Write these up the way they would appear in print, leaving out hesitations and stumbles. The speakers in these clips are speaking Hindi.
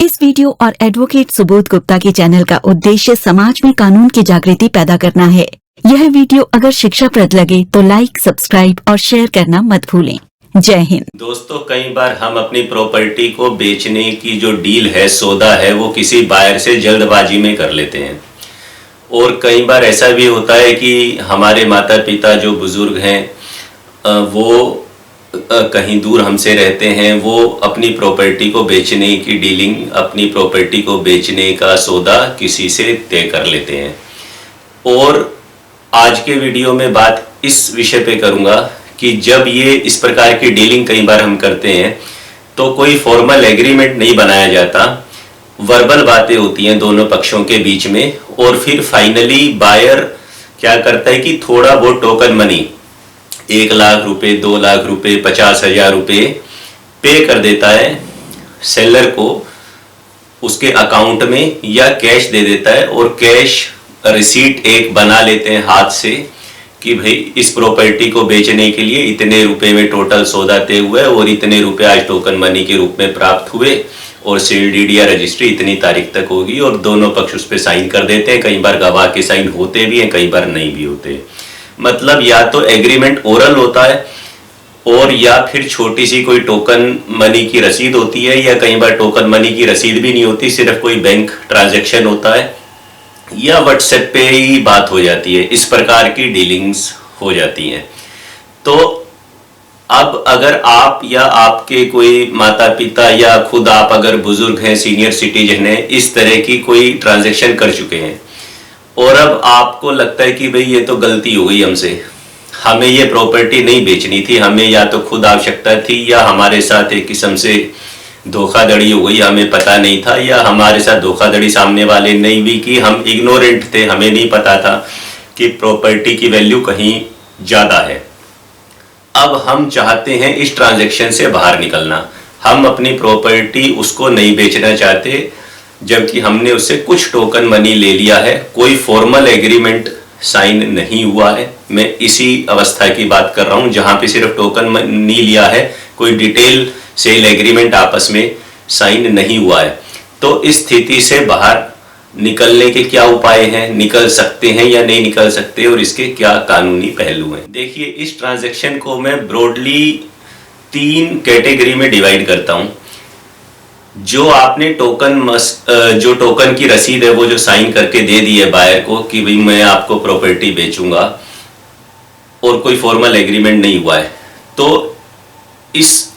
इस वीडियो और एडवोकेट सुबोध गुप्ता के चैनल का उद्देश्य समाज में कानून की जागृति पैदा करना है। यह वीडियो अगर शिक्षाप्रद लगे तो लाइक, सब्सक्राइब और शेयर करना मत भूलें। जय हिंद। दोस्तों, कई बार हम अपनी प्रॉपर्टी को बेचने की जो डील है, सौदा है, वो किसी बायर से जल्दबाजी में कर लेते हैं। और कई बार ऐसा भी होता है कि हमारे माता पिता जो बुजुर्ग हैं वो कहीं दूर हमसे रहते हैं, वो अपनी प्रॉपर्टी को बेचने की डीलिंग, अपनी प्रॉपर्टी को बेचने का सौदा किसी से तय कर लेते हैं। और आज के वीडियो में बात इस विषय पे करूँगा कि जब ये इस प्रकार की डीलिंग कई बार हम करते हैं तो कोई फॉर्मल एग्रीमेंट नहीं बनाया जाता, वर्बल बातें होती हैं दोनों पक्षों के बीच में, और फिर फाइनली बायर क्या करता है कि थोड़ा बहुत टोकन मनी 1 लाख रुपए, 2 लाख रुपए, 50,000 रुपए पे कर देता है सेलर को उसके अकाउंट में, या कैश दे देता है। और कैश रिसीट एक बना लेते हैं हाथ से कि भाई इस प्रॉपर्टी को बेचने के लिए इतने रुपए में टोटल सौदा तय हुआ है और इतने रुपए आज टोकन मनी के रूप में प्राप्त हुए, और सेल डीड या रजिस्ट्री इतनी तारीख तक होगी, और दोनों पक्ष उस पर साइन कर देते हैं। कई बार गवाह के साइन होते भी हैं, कई बार नहीं भी होते। मतलब या तो एग्रीमेंट ओरल होता है, और या फिर छोटी सी कोई टोकन मनी की रसीद होती है, या कई बार टोकन मनी की रसीद भी नहीं होती, सिर्फ कोई बैंक ट्रांजैक्शन होता है, या व्हाट्सएप पे ही बात हो जाती है। इस प्रकार की डीलिंग्स हो जाती हैं। तो अब अगर आप या आपके कोई माता पिता या खुद आप अगर बुजुर्ग हैं, सीनियर सिटीजन हैं, इस तरह की कोई ट्रांजैक्शन कर चुके हैं, और अब आपको लगता है कि भाई ये तो गलती हो गई हमसे, हमें ये प्रॉपर्टी नहीं बेचनी थी, हमें या तो खुद आवश्यकता थी, या हमारे साथ एक किस्म से धोखाधड़ी हो गई, हमें पता नहीं था, या हमारे साथ धोखाधड़ी सामने वाले नहीं भी की, हम इग्नोरेंट थे, हमें नहीं पता था कि प्रॉपर्टी की वैल्यू कहीं ज़्यादा है। अब हम चाहते हैं इस ट्रांजैक्शन से बाहर निकलना, हम अपनी प्रॉपर्टी उसको नहीं बेचना चाहते, जबकि हमने उससे कुछ टोकन मनी ले लिया है, कोई फॉर्मल एग्रीमेंट साइन नहीं हुआ है। मैं इसी अवस्था की बात कर रहा हूं जहां पे सिर्फ टोकन मनी लिया है, कोई डिटेल सेल एग्रीमेंट आपस में साइन नहीं हुआ है। तो इस स्थिति से बाहर निकलने के क्या उपाय हैं, निकल सकते हैं या नहीं निकल सकते, और इसके क्या कानूनी पहलू हैं। देखिए, इस ट्रांजैक्शन को मैं ब्रॉडली 3 कैटेगरी में डिवाइड करता हूं। जो आपने जो टोकन की रसीद है, वो जो साइन करके दे दी है बायर को कि भाई मैं आपको प्रॉपर्टी बेचूंगा, और कोई फॉर्मल एग्रीमेंट नहीं हुआ है, तो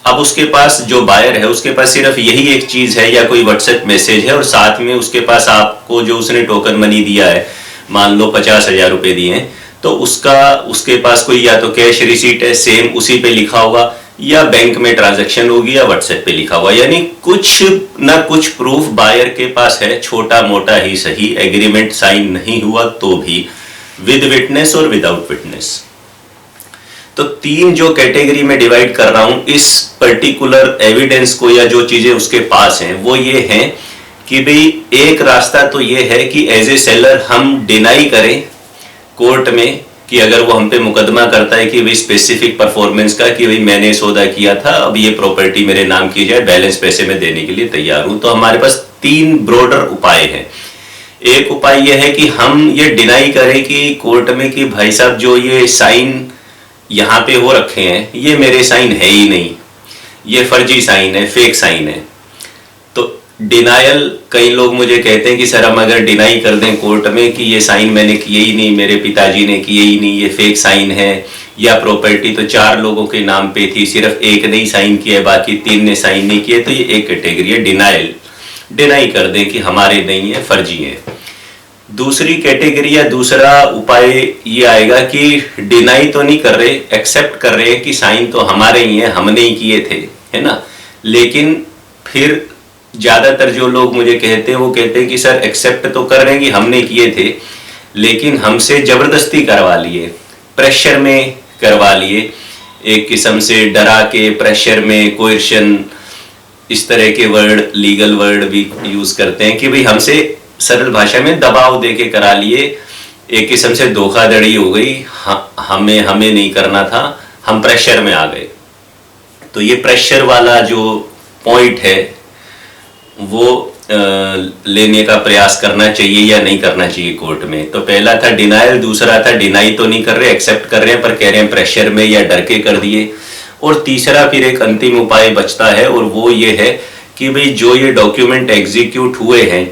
अब उसके पास जो बायर है उसके पास सिर्फ यही एक चीज है, या कोई व्हाट्सएप मैसेज है, और साथ में उसके पास आपको जो उसने टोकन मनी दिया है, मान लो 50,000 रुपए दिए हैं, तो उसके पास कोई या तो कैश रिसीट है, सेम उसी पे लिखा होगा, या बैंक में ट्रांजैक्शन होगी, या व्हाट्सएप पे लिखा हुआ, यानी कुछ ना कुछ प्रूफ बायर के पास है, छोटा मोटा ही सही, एग्रीमेंट साइन नहीं हुआ तो भी, विद विटनेस और विदाउट विटनेस। तो 3 जो कैटेगरी में डिवाइड कर रहा हूं इस पर्टिकुलर एविडेंस को, या जो चीजें उसके पास हैं, वो ये हैं कि भाई एक रास्ता तो ये है कि एज ए सेलर हम डिनाई करें कोर्ट में, कि अगर वो हम पे मुकदमा करता है कि भाई स्पेसिफिक परफॉर्मेंस का, कि भाई मैंने सौदा किया था, अब ये प्रॉपर्टी मेरे नाम की जाए, बैलेंस पैसे में देने के लिए तैयार हूं। तो हमारे पास 3 ब्रॉडर उपाय हैं। एक उपाय यह है कि हम ये डिनाई करें कि कोर्ट में कि भाई साहब जो ये साइन यहाँ पे हो रखे हैं, ये मेरे साइन है ही नहीं, ये फर्जी साइन है, फेक साइन है। तो डिनायल, कई लोग मुझे कहते हैं कि सर हम अगर डिनाई कर दें कोर्ट में कि ये साइन मैंने किए ही नहीं, मेरे पिताजी ने किए ही नहीं, ये फेक साइन है, या प्रॉपर्टी तो 4 लोगों के नाम पे थी, सिर्फ एक ने ही साइन किया है, बाकी 3 ने साइन नहीं किए, तो ये एक कैटेगरी है डिनायल, डिनाई कर दें कि हमारे नहीं है, फर्जी है। दूसरी कैटेगरी या दूसरा उपाय ये आएगा कि डिनाई तो नहीं कर रहे, एक्सेप्ट कर रहे हैं कि साइन तो हमारे ही हैं, हमने ही किए थे, है ना, लेकिन फिर ज्यादातर जो लोग मुझे कहते हैं वो कहते हैं कि सर एक्सेप्ट तो कर रहे हैं कि हमने किए थे, लेकिन हमसे जबरदस्ती करवा लिए, प्रेशर में करवा लिए, एक किस्म से डरा के, प्रेशर में, कोerशन, इस तरह के वर्ड, लीगल वर्ड भी यूज करते हैं कि भाई हमसे सरल भाषा में दबाव दे के करा लिए, एक किस्म से धोखाधड़ी हो गई, हमें नहीं करना था, हम प्रेशर में आ गए। तो ये प्रेशर वाला जो पॉइंट है वो लेने का प्रयास करना चाहिए या नहीं करना चाहिए कोर्ट में। तो पहला था डिनायल, दूसरा था डिनाई तो नहीं कर रहे, एक्सेप्ट कर रहे हैं पर कह रहे हैं प्रेशर में या डर के कर दिए, और तीसरा फिर एक अंतिम उपाय बचता है और वो ये है कि भाई जो ये डॉक्यूमेंट एग्जीक्यूट हुए हैं,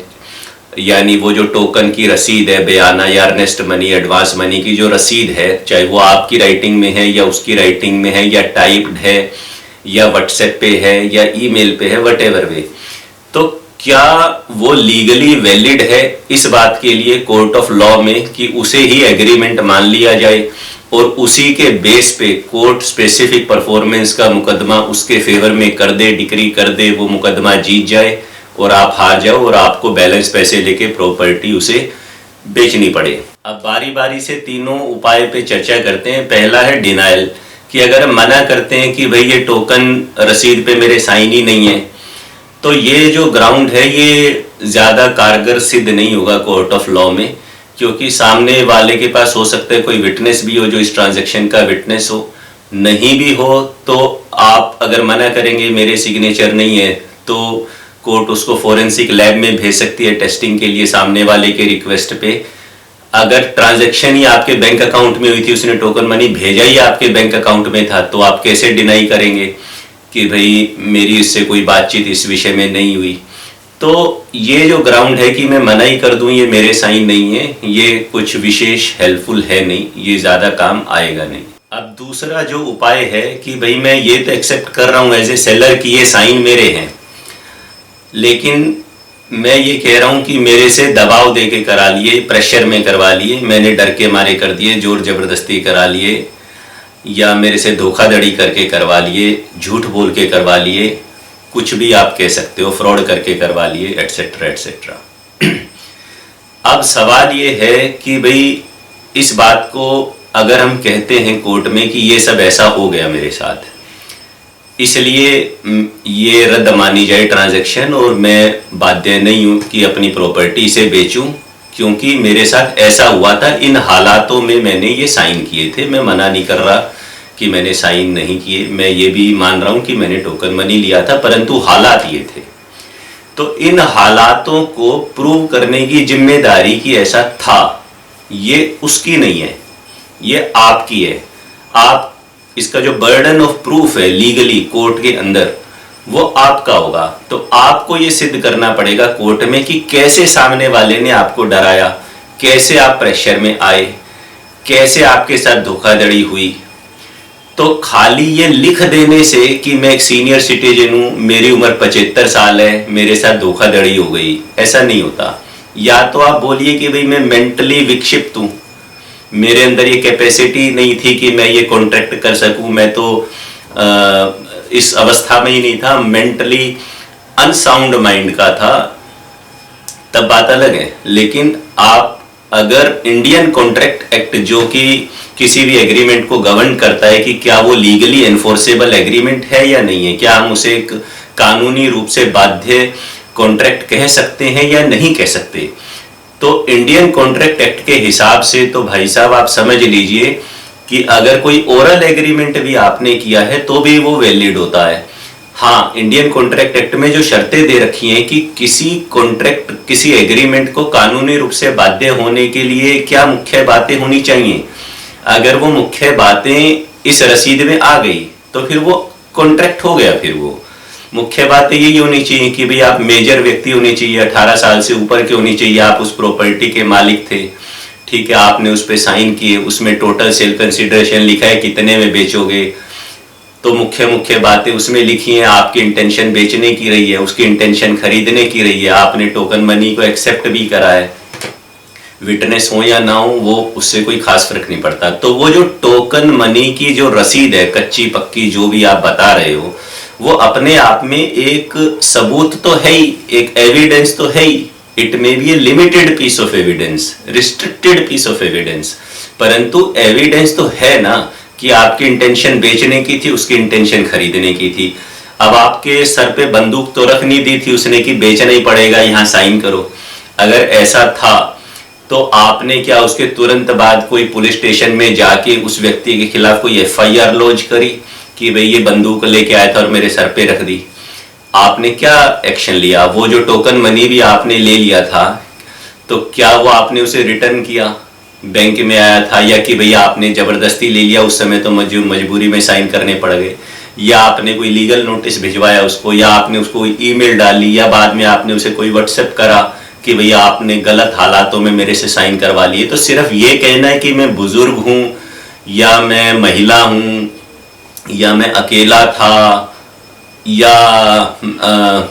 यानी वो जो टोकन की रसीद है, बयाना या अर्नेस्ट मनी, एडवांस मनी की जो रसीद है, चाहे वो आपकी राइटिंग में है या उसकी राइटिंग में है या टाइप्ड है या व्हाट्सएप पे है या ईमेल पे है, वटेवर वे, तो क्या वो लीगली वैलिड है, इस बात के लिए कोर्ट ऑफ लॉ में कि उसे ही एग्रीमेंट मान लिया जाए और उसी के बेस पे कोर्ट स्पेसिफिक परफॉर्मेंस का मुकदमा उसके फेवर में कर दे, डिक्री कर दे, वो मुकदमा जीत जाए और आप हार जाओ और आपको बैलेंस पैसे लेके प्रॉपर्टी उसे बेचनी पड़े। अब बारी बारी से तीनों उपाय पे चर्चा करते हैं। पहला है डिनायल, कि अगर हम मना करते हैं कि भाई ये टोकन रसीद पे मेरे साइन ही नहीं है, तो ये जो ग्राउंड है ये ज़्यादा कारगर सिद्ध नहीं होगा कोर्ट ऑफ लॉ में, क्योंकि सामने वाले के पास हो सकता है कोई विटनेस भी हो जो इस ट्रांजैक्शन का विटनेस हो, नहीं भी हो तो आप अगर मना करेंगे मेरे सिग्नेचर नहीं है तो कोर्ट उसको फोरेंसिक लैब में भेज सकती है टेस्टिंग के लिए सामने वाले के रिक्वेस्ट पे। अगर ट्रांजैक्शन ही आपके बैंक अकाउंट में हुई थी, उसने टोकन मनी भेजा ही आपके बैंक अकाउंट में था, तो आप कैसे डिनाई करेंगे कि भाई मेरी इससे कोई बातचीत इस विषय में नहीं हुई। तो ये जो ग्राउंड है कि मैं मना ही कर दूं ये मेरे साइन नहीं है, ये कुछ विशेष हेल्पफुल है नहीं, ये ज़्यादा काम आएगा नहीं। अब दूसरा जो उपाय है कि भाई मैं ये तो एक्सेप्ट कर रहा हूँ एज ए सेलर कि ये साइन मेरे हैं, लेकिन मैं ये कह रहा हूँ कि मेरे से दबाव दे के करा लिए, प्रेशर में करवा लिए, मैंने डर के मारे कर दिए, जोर जबरदस्ती करा लिए, या मेरे से धोखाधड़ी करके करवा लिए, झूठ बोल के करवा लिए, कुछ भी आप कह सकते हो, फ्रॉड करके करवा लिए, एटसेट्रा एटसेट्रा। अब सवाल ये है कि भाई इस बात को अगर हम कहते हैं कोर्ट में कि ये सब ऐसा हो गया मेरे साथ, इसलिए ये रद्द मानी जाए ट्रांजैक्शन और मैं बाध्य नहीं हूँ कि अपनी प्रॉपर्टी इसे बेचूं, क्योंकि मेरे साथ ऐसा हुआ था, इन हालातों में मैंने ये साइन किए थे। मैं मना नहीं कर रहा कि मैंने साइन नहीं किए, मैं ये भी मान रहा हूँ कि मैंने टोकन मनी लिया था, परंतु हालात ये थे। तो इन हालातों को प्रूव करने की जिम्मेदारी कि ऐसा था, ये उसकी नहीं है, ये आपकी है। आप इसका जो बर्डन ऑफ प्रूफ है लीगली कोर्ट के अंदर, वो आपका होगा। तो आपको ये सिद्ध करना पड़ेगा कोर्ट में कि कैसे सामने वाले ने आपको डराया, कैसे आप प्रेशर में आए, कैसे आपके साथ धोखाधड़ी हुई। तो खाली ये लिख देने से कि मैं एक सीनियर सिटीजन हूँ, मेरी उम्र 75 साल है, मेरे साथ धोखाधड़ी हो गई, ऐसा नहीं होता। या तो आप बोलिए कि भाई मैं मेंटली विक्षिप्त हूँ, मेरे अंदर ये कैपेसिटी नहीं थी कि मैं ये कॉन्ट्रैक्ट कर सकूं, मैं तो इस अवस्था में ही नहीं था, मेंटली अनसाउंड माइंड का था, तब बात अलग है। लेकिन आप अगर इंडियन कॉन्ट्रैक्ट एक्ट जो कि किसी भी एग्रीमेंट को गवर्न करता है कि क्या वो लीगली एनफोर्सेबल एग्रीमेंट है या नहीं है, क्या हम उसे एक कानूनी रूप से बाध्य कॉन्ट्रैक्ट कह सकते हैं या नहीं कह सकते, तो इंडियन कॉन्ट्रैक्ट एक्ट के हिसाब से तो भाई साहब आप समझ लीजिए कि अगर कोई ओरल एग्रीमेंट भी आपने किया है तो भी वो वैलिड होता है। हाँ, इंडियन कॉन्ट्रैक्ट एक्ट में जो शर्तें दे रखी हैं कि किसी एग्रीमेंट को कानूनी रूप से बाध्य होने के लिए क्या मुख्य बातें होनी चाहिए, अगर वो मुख्य बातें इस रसीद में आ गई तो फिर वो कॉन्ट्रैक्ट हो गया। फिर वो मुख्य बातें यही होनी चाहिए कि भाई आप मेजर व्यक्ति होने चाहिए, 18 साल से ऊपर के होनी चाहिए, आप उस प्रॉपर्टी के मालिक थे, ठीक है, आपने उस पर साइन किए, उसमें टोटल सेल कंसिडरेशन लिखा है कितने में बेचोगे, तो मुख्य बातें उसमें लिखी हैं, आपकी इंटेंशन बेचने की रही है, उसकी इंटेंशन खरीदने की रही है, आपने टोकन मनी को एक्सेप्ट भी करा है, विटनेस हो या ना हो वो उससे कोई खास फर्क नहीं पड़ता। तो वो जो टोकन मनी की जो रसीद है, कच्ची पक्की जो भी आप बता रहे हो, वो अपने आप में एक सबूत तो है ही, एक एविडेंस तो है ही। It may be a limited piece of evidence, restricted piece of evidence, परंतु एविडेंस तो है ना कि आपकी इंटेंशन बेचने की थी, उसकी इंटेंशन खरीदने की थी। अब आपके सर पे बंदूक तो रख नहीं दी थी उसने कि बेचना ही पड़ेगा, यहाँ साइन करो। अगर ऐसा था तो आपने क्या उसके तुरंत बाद कोई पुलिस स्टेशन में जाके उस व्यक्ति के खिलाफ कोई FIR लॉन्च करी कि भाई ये बंदूक लेके आया था और मेरे सर पे रख दी? आपने क्या एक्शन लिया? वो जो टोकन मनी भी आपने ले लिया था, तो क्या वो आपने उसे रिटर्न किया? बैंक में आया था, या कि भैया आपने जबरदस्ती ले लिया, उस समय तो मजबूरी में साइन करने पड़ गए, या आपने कोई लीगल नोटिस भिजवाया उसको, या आपने उसको ईमेल डाली, या बाद में आपने उसे कोई व्हाट्सएप करा कि भैया आपने गलत हालातों में मेरे से साइन करवा लिए? तो सिर्फ ये कहना है कि मैं बुजुर्ग हूं, या मैं महिला हूं, या मैं अकेला था, या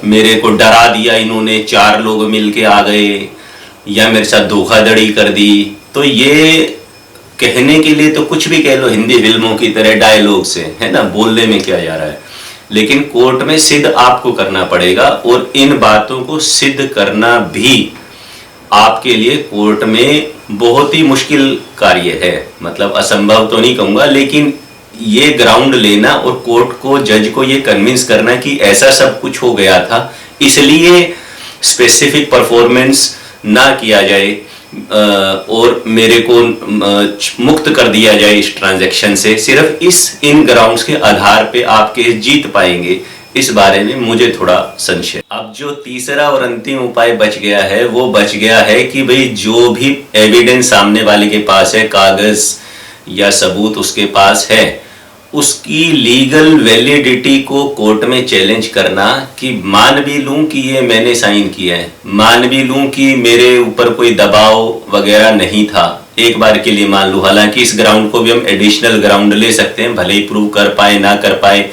मेरे को डरा दिया इन्होंने, 4 लोग मिलके आ गए, या मेरे साथ धोखाधड़ी कर दी, तो ये कहने के लिए तो कुछ भी कह लो, हिंदी फिल्मों की तरह डायलॉग से, है ना, बोलने में क्या जा रहा है। लेकिन कोर्ट में सिद्ध आपको करना पड़ेगा, और इन बातों को सिद्ध करना भी आपके लिए कोर्ट में बहुत ही मुश्किल कार्य है। मतलब असंभव तो नहीं कहूंगा, लेकिन ये ग्राउंड लेना और कोर्ट को, जज को ये कन्विंस करना कि ऐसा सब कुछ हो गया था, इसलिए स्पेसिफिक परफॉर्मेंस ना किया जाए और मेरे को मुक्त कर दिया जाए इस ट्रांजैक्शन से, सिर्फ इन ग्राउंड्स के आधार पे आप केस जीत पाएंगे, इस बारे में मुझे थोड़ा संशय। अब जो तीसरा और अंतिम उपाय बच गया है, वो बच गया है कि भाई जो भी एविडेंस सामने वाले के पास है, कागज या सबूत उसके पास है, उसकी लीगल वैलिडिटी को कोर्ट में चैलेंज करना कि मान भी लूं कि ये मैंने साइन किया है, मान भी लूं कि मेरे ऊपर कोई दबाव वगैरह नहीं था, एक बार के लिए मान लूं। हालांकि इस ग्राउंड को भी हम एडिशनल ग्राउंड ले सकते हैं, भले ही प्रूव कर पाए ना कर पाए,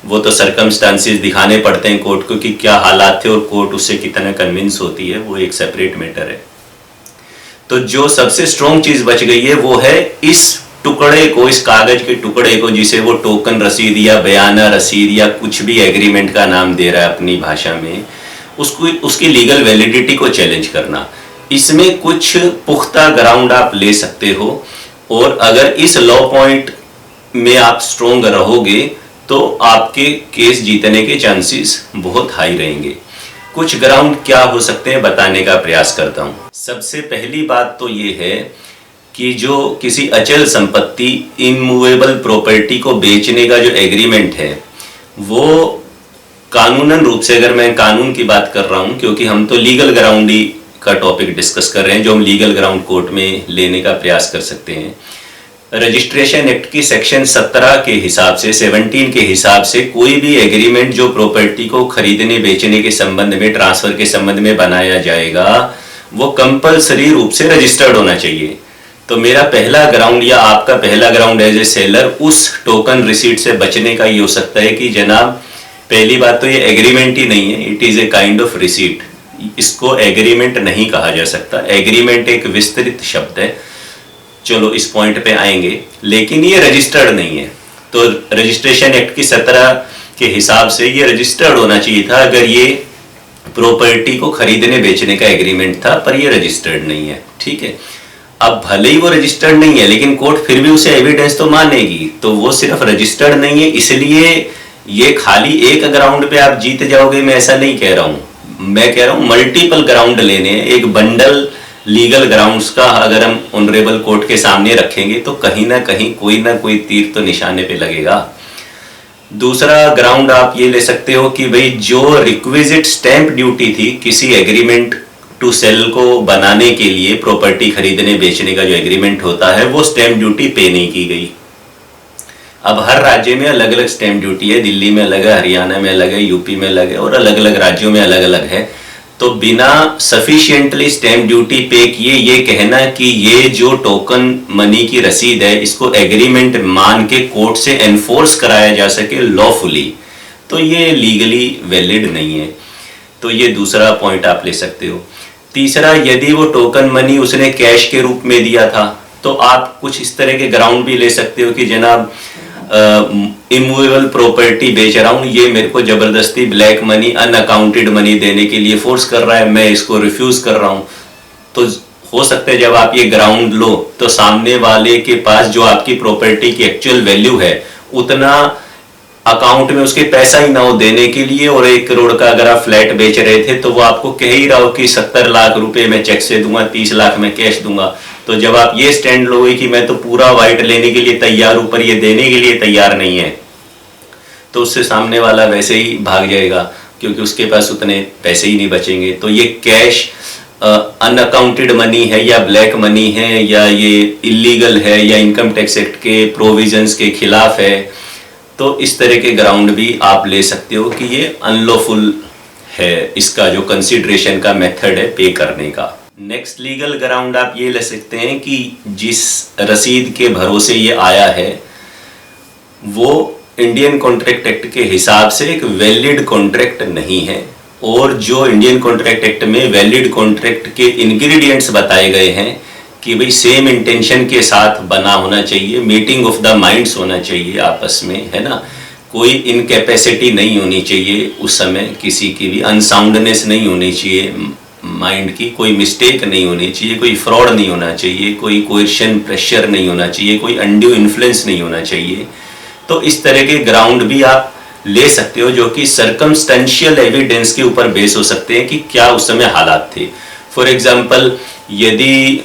वो तो सर्कमस्टांसेस दिखाने पड़ते हैं कोर्ट को कि क्या हालात थे और कोर्ट उससे कितना कन्विंस होती है, वो एक सेपरेट मैटर है। तो जो सबसे स्ट्रॉन्ग चीज बच गई है वो है इस टुकड़े को, इस कागज के टुकड़े को, जिसे वो टोकन रसीद या बयाना रसीद या कुछ भी एग्रीमेंट का नाम दे रहा है अपनी भाषा में, उसको, उसकी लीगल वैलिडिटी को चैलेंज करना। इसमें कुछ पुख्ता ग्राउंड आप ले सकते हो, और अगर इस लॉ पॉइंट में आप स्ट्रोंग रहोगे तो आपके केस जीतने के चांसेस बहुत हाई रहेंगे। कुछ ग्राउंड क्या हो सकते हैं बताने का प्रयास करता हूं। सबसे पहली बात तो ये है कि जो किसी अचल संपत्ति, इमूवेबल प्रॉपर्टी को बेचने का जो एग्रीमेंट है, वो कानूनन रूप से, अगर मैं कानून की बात कर रहा हूं, क्योंकि हम तो लीगल ग्राउंड ही का टॉपिक डिस्कस कर रहे हैं, जो हम लीगल ग्राउंड कोर्ट में लेने का प्रयास कर सकते हैं। रजिस्ट्रेशन एक्ट की सेक्शन 17 के हिसाब से, 17 के हिसाब से, कोई भी एग्रीमेंट जो प्रॉपर्टी को खरीदने बेचने के संबंध में, ट्रांसफर के संबंध में बनाया जाएगा, वो कंपलसरी रूप से रजिस्टर्ड होना चाहिए। तो मेरा पहला ग्राउंड या आपका पहला ग्राउंड एज ए सेलर उस टोकन रिसीट से बचने का ये हो सकता है कि जनाब, पहली बात तो ये एग्रीमेंट ही नहीं है, it is a kind of receipt. इसको एग्रीमेंट नहीं कहा जा सकता, एग्रीमेंट एक विस्तृत शब्द है, चलो इस पॉइंट पे आएंगे, लेकिन ये रजिस्टर्ड नहीं है। तो रजिस्ट्रेशन एक्ट की 17 के हिसाब से ये रजिस्टर्ड होना चाहिए था अगर ये प्रॉपर्टी को खरीदने बेचने का एग्रीमेंट था, पर ये रजिस्टर्ड नहीं है। ठीक है, अब भले ही वो रजिस्टर्ड नहीं है, लेकिन कोर्ट फिर भी उसे एविडेंस तो मानेगी, तो वो सिर्फ रजिस्टर्ड नहीं है, इसलिए ये खाली एक ग्राउंड पे आप जीत जाओगे, मैं ऐसा नहीं कह रहा हूं। मैं कह रहा हूं मल्टीपल ग्राउंड लेने, एक बंडल लीगल ग्राउंड्स का अगर हम ऑनरेबल कोर्ट के सामने रखेंगे तो कहीं ना कोई तीर तो निशाने पे लगेगा। दूसरा ग्राउंड आप ये ले सकते हो कि भाई जो रिक्विजिट स्टैंप ड्यूटी थी किसी एग्रीमेंट टू सेल को बनाने के लिए, प्रॉपर्टी खरीदने बेचने का जो एग्रीमेंट होता है, वो स्टैंप ड्यूटी पे नहीं की गई। अब हर राज्य में अलग अलग स्टैंप ड्यूटी है, दिल्ली में अलग है, हरियाणा में अलग है, यूपी में अलग है, और अलग अलग राज्यों में अलग अलग है। तो बिना सफिशिएंटली स्टैंप ड्यूटी पे किए ये कहना कि ये जो टोकन मनी की रसीद है, इसको एग्रीमेंट मान के कोर्ट से एनफोर्स कराया जा सके लॉफुली, तो ये लीगली वैलिड नहीं है। तो ये दूसरा पॉइंट आप ले सकते हो। तीसरा, यदि वो टोकन मनी उसने कैश के रूप में दिया था, तो आप कुछ इस तरह के ग्राउंड भी ले सकते हो कि जनाब इमूवेबल प्रॉपर्टी बेच रहा हूं, ये मेरे को जबरदस्ती ब्लैक मनी, अनअकाउंटेड मनी देने के लिए फोर्स कर रहा है, मैं इसको रिफ्यूज कर रहा हूं। तो हो सकता है जब आप ये ग्राउंड लो तो सामने वाले के पास जो आपकी प्रॉपर्टी की एक्चुअल वैल्यू है, उतना अकाउंट में उसके पैसा ही ना हो देने के लिए, और 1 करोड़ का अगर आप फ्लैट बेच रहे थे तो वो आपको कह ही रहा हो कि 70 लाख रुपए मैं चेक से दूंगा, 30 लाख में कैश दूंगा। तो जब आप ये स्टैंड लोगे कि मैं तो पूरा वाइट लेने के लिए तैयार हूं पर ये देने के लिए तैयार नहीं है, तो उससे सामने वाला वैसे ही भाग जाएगा। क्योंकि उसके पास उतने पैसे ही नहीं बचेंगे। तो ये कैश अनअकाउंटेड मनी है या ब्लैक मनी है या ये इलीगल है या इनकम टैक्स एक्ट के प्रोविजंस के खिलाफ है, तो इस तरह के ग्राउंड भी आप ले सकते हो कि ये अनलॉफुल है, इसका जो कंसिडरेशन का मेथड है पे करने का। नेक्स्ट लीगल ग्राउंड आप ये ले सकते हैं कि जिस रसीद के भरोसे ये आया है वो इंडियन कॉन्ट्रैक्ट एक्ट के हिसाब से एक वैलिड कॉन्ट्रैक्ट नहीं है, और जो इंडियन कॉन्ट्रैक्ट एक्ट में वैलिड कॉन्ट्रैक्ट के इंग्रेडिएंट्स बताए गए हैं कि भाई सेम इंटेंशन के साथ बना होना चाहिए, मीटिंग ऑफ द माइंड्स होना चाहिए आपस में, है ना, कोई इनकैपेसिटी नहीं होनी चाहिए उस समय, किसी की भी अनसाउंडनेस नहीं होनी चाहिए माइंड की, कोई मिस्टेक नहीं होनी चाहिए, कोई फ्रॉड नहीं होना चाहिए, कोई कोएर्शन प्रेशर नहीं होना चाहिए, कोई अनड्यू इन्फ्लुएंस नहीं होना चाहिए। तो इस तरह के ग्राउंड भी आप ले सकते हो जो कि सर्कमस्टेंशियल एविडेंस के ऊपर बेस हो सकते हैं कि क्या उस समय हालात थे। फॉर एग्जाम्पल, यदि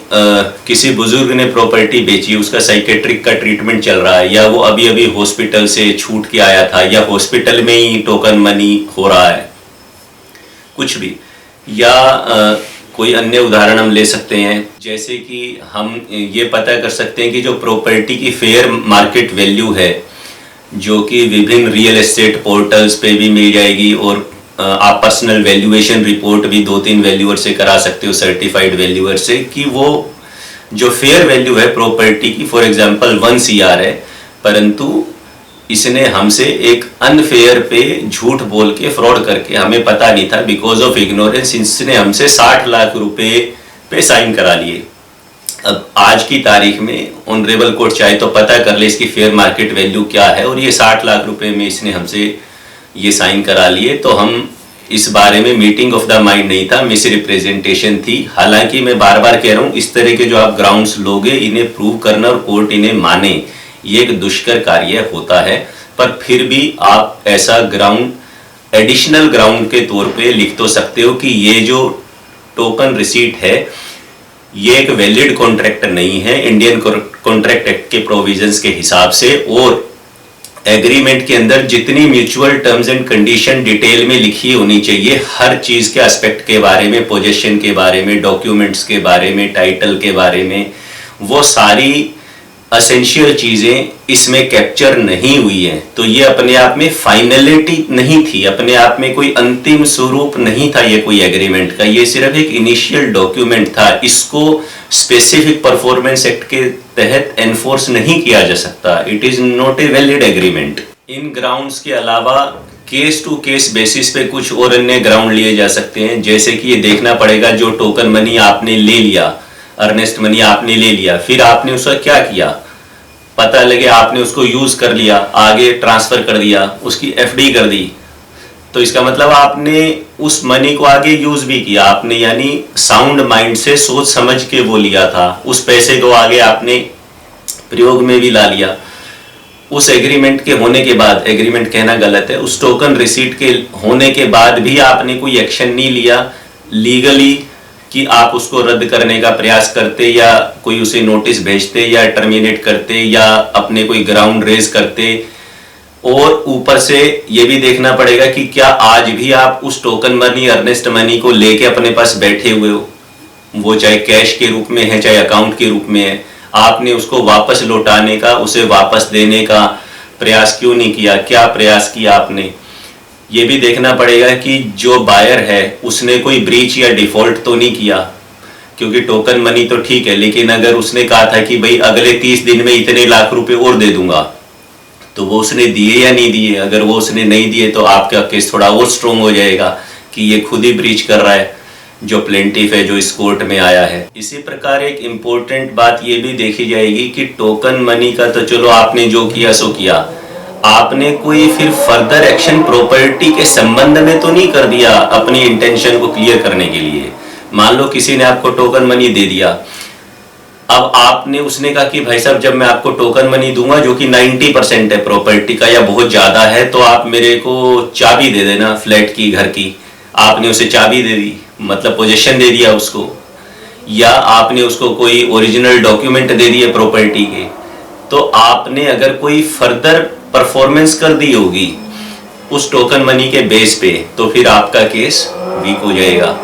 किसी बुजुर्ग ने प्रॉपर्टी बेची, उसका साइकेट्रिक का ट्रीटमेंट चल रहा है, या वो अभी अभी हॉस्पिटल से छूट के आया था, या हॉस्पिटल में ही टोकन मनी हो रहा है, कुछ भी, या कोई अन्य उदाहरण हम ले सकते हैं, जैसे कि हम ये पता कर सकते हैं कि जो प्रॉपर्टी की फेयर मार्केट वैल्यू है, जो कि विभिन्न रियल एस्टेट पोर्टल्स पे भी मिल जाएगी, और आप पर्सनल वैल्यूएशन रिपोर्ट भी 2-3 वैल्यूअर से करा सकते हो, सर्टिफाइड वैल्यूअर से, कि वो जो फेयर वैल्यू है प्रॉपर्टी की, फॉर एग्जांपल 1 CR है, परंतु इसने हमसे एक अनफेयर पे झूठ बोल के फ्रॉड करके, हमें पता नहीं था, बिकॉज ऑफ इग्नोरेंस इसने हमसे 60 लाख रुपए पे साइन करा लिए। अब आज की तारीख में ऑनरेबल कोर्ट चाहे तो पता कर ले इसकी फेयर मार्केट वैल्यू क्या है, और ये 60 लाख रुपए में इसने हमसे ये साइन करा लिए, तो हम इस बारे में मीटिंग ऑफ द माइंड नहीं था, मिस रिप्रेजेंटेशन थी। हालांकि मैं बार बार कह रहा हूँ, इस तरह के जो आप ग्राउंड्स लोगे, इन्हें प्रूव करना और कोर्ट इन्हें माने, ये एक दुष्कर कार्य होता है, पर फिर भी आप ऐसा ग्राउंड एडिशनल ग्राउंड के तौर पे लिख तो सकते हो कि ये जो टोकन रिसीट है ये एक वैलिड कॉन्ट्रैक्ट नहीं है इंडियन कॉन्ट्रैक्ट एक्ट के प्रोविजंस के हिसाब से, और एग्रीमेंट के अंदर जितनी mutual terms and condition detail में लिखी होनी चाहिए, हर चीज के एस्पेक्ट के बारे में, पोजीशन के बारे में, डॉक्यूमेंट्स के बारे में, टाइटल के बारे में, वो सारी असेंशियल चीजें इसमें कैप्चर नहीं हुई हैं। तो ये अपने आप में फाइनलिटी नहीं थी, अपने आप में कोई अंतिम स्वरूप नहीं था ये कोई एग्रीमेंट का, ये सिर्फ एक इनिशियल डॉक्यूमेंट था। इसको स्पेसिफिक परफॉर्मेंस एक्ट के तहत एनफोर्स नहीं किया जा सकता, it is not a valid agreement. In grounds के अलावा केस टू केस बेसिस पे कुछ और अन्य ग्राउंड लिए जा सकते हैं, जैसे कि ये देखना पड़ेगा जो टोकन मनी आपने ले लिया, अर्नेस्ट मनी आपने ले लिया, फिर आपने उसका क्या किया, पता लगे आपने उसको यूज कर लिया, आगे ट्रांसफर कर दिया, उसकी एफडी कर दी, तो इसका मतलब आपने उस मनी को आगे यूज भी किया आपने, यानी साउंड माइंड से सोच समझ के वो लिया था, उस पैसे को आगे आपने प्रयोग में भी ला लिया। उस एग्रीमेंट के होने के बाद, एग्रीमेंट कहना गलत है, उस टोकन रिसीट के होने के बाद भी आपने कोई एक्शन नहीं लिया लीगली कि आप उसको रद्द करने का प्रयास करते, या कोई उसे नोटिस भेजते, या टर्मिनेट करते, या अपने कोई ग्राउंड रेज करते। और ऊपर से ये भी देखना पड़ेगा कि क्या आज भी आप उस टोकन मनी, अर्नेस्ट मनी को लेके अपने पास बैठे हुए हो, वो चाहे कैश के रूप में है चाहे अकाउंट के रूप में है, आपने उसको वापस लौटाने का, उसे वापस देने का प्रयास क्यों नहीं किया, क्या प्रयास किया आपने। ये भी देखना पड़ेगा कि जो बायर है उसने कोई ब्रीच या डिफॉल्ट तो नहीं किया, क्योंकि टोकन मनी तो ठीक है, लेकिन अगर उसने कहा था कि भाई अगले 30 दिन में इतने लाख रुपए और दे दूंगा, तो वो उसने दिए या नहीं दिए। अगर वो उसने नहीं दिए तो आपका केस थोड़ा और स्ट्रॉन्ग हो जाएगा कि ये खुद ही ब्रीच कर रहा है, जो प्लेंटिफ है, जो इस कोर्ट में आया है। इसी प्रकार एक इम्पोर्टेंट बात ये भी देखी जाएगी कि टोकन मनी का तो चलो आपने जो किया सो किया, आपने कोई फिर फर्दर एक्शन प्रॉपर्टी के संबंध में तो नहीं कर दिया अपनी इंटेंशन को क्लियर करने के लिए। मान लो किसी ने आपको टोकन मनी दे दिया, अब आपने, उसने कहा कि भाई साहब जब मैं आपको टोकन मनी दूंगा जो कि 90% है प्रॉपर्टी का या बहुत ज्यादा है, तो आप मेरे को चाबी दे देना फ्लैट की, घर की। आपने उसे चाबी दे दी, मतलब पोजीशन दे दिया उसको, या आपने उसको कोई ओरिजिनल डॉक्यूमेंट दे दिए प्रॉपर्टी के। तो आपने अगर कोई फर्दर परफॉर्मेंस कर दी होगी उस टोकन मनी के बेस पे, तो फिर आपका केस वीक हो जाएगा।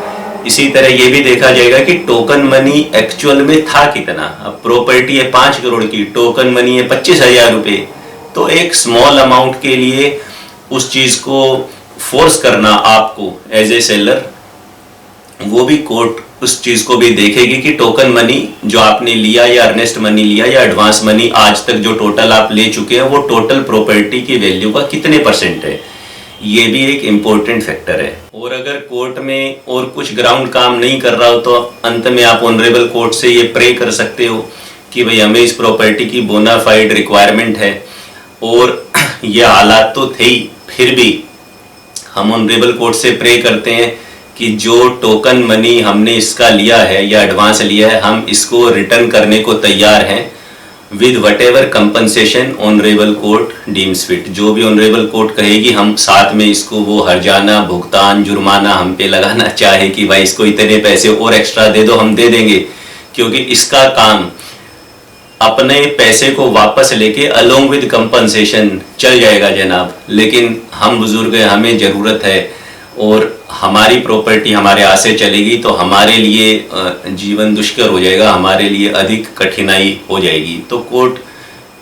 इसी तरह ये भी देखा जाएगा कि टोकन मनी एक्चुअल में था कितना। अब प्रॉपर्टी है 5 करोड़ की, टोकन मनी है 25,000 रुपये, तो एक स्मॉल अमाउंट के लिए उस चीज को फोर्स करना आपको एज ए सेलर, वो भी कोर्ट उस चीज को भी देखेगी कि टोकन मनी जो आपने लिया या अर्नेस्ट मनी लिया या एडवांस मनी आज तक जो टोटल आप ले चुके हैं वो टोटल प्रॉपर्टी की वैल्यू का कितने % है। ये भी एक इम्पोर्टेंट फैक्टर है। और अगर कोर्ट में और कुछ ग्राउंड काम नहीं कर रहा हो तो अंत में आप ऑनरेबल कोर्ट से ये प्रे कर सकते हो कि भाई हमें इस प्रॉपर्टी की बोनाफाइड रिक्वायरमेंट है, और ये हालात तो थे ही, फिर भी हम ऑनरेबल कोर्ट से प्रे करते हैं कि जो टोकन मनी हमने इसका लिया है या एडवांस लिया है, हम इसको रिटर्न करने को तैयार हैं with what ever compensation honourable court deems fit. जो भी ऑनरेबल कोर्ट कहेगी हम साथ में इसको वो हर्जाना, भुगतान, जुर्माना हम पे लगाना चाहे कि भाई इसको इतने पैसे और एक्स्ट्रा दे दो, हम दे देंगे, क्योंकि इसका काम अपने पैसे को वापस लेके अलोंग विद कंपनसेशन चल जाएगा जनाब। लेकिन हम बुजुर्ग हैं, हमें ज़रूरत है और हमारी प्रॉपर्टी हमारे हाथ से चलेगी तो हमारे लिए जीवन दुष्कर हो जाएगा, हमारे लिए अधिक कठिनाई हो जाएगी। तो कोर्ट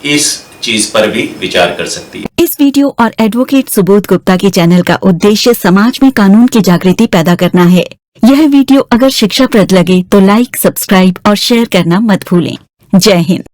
इस चीज पर भी विचार कर सकती है। इस वीडियो और एडवोकेट सुबोध गुप्ता के चैनल का उद्देश्य समाज में कानून की जागृति पैदा करना है। यह वीडियो अगर शिक्षाप्रद लगे तो लाइक, सब्सक्राइब और शेयर करना मत भूलें। जय हिंद।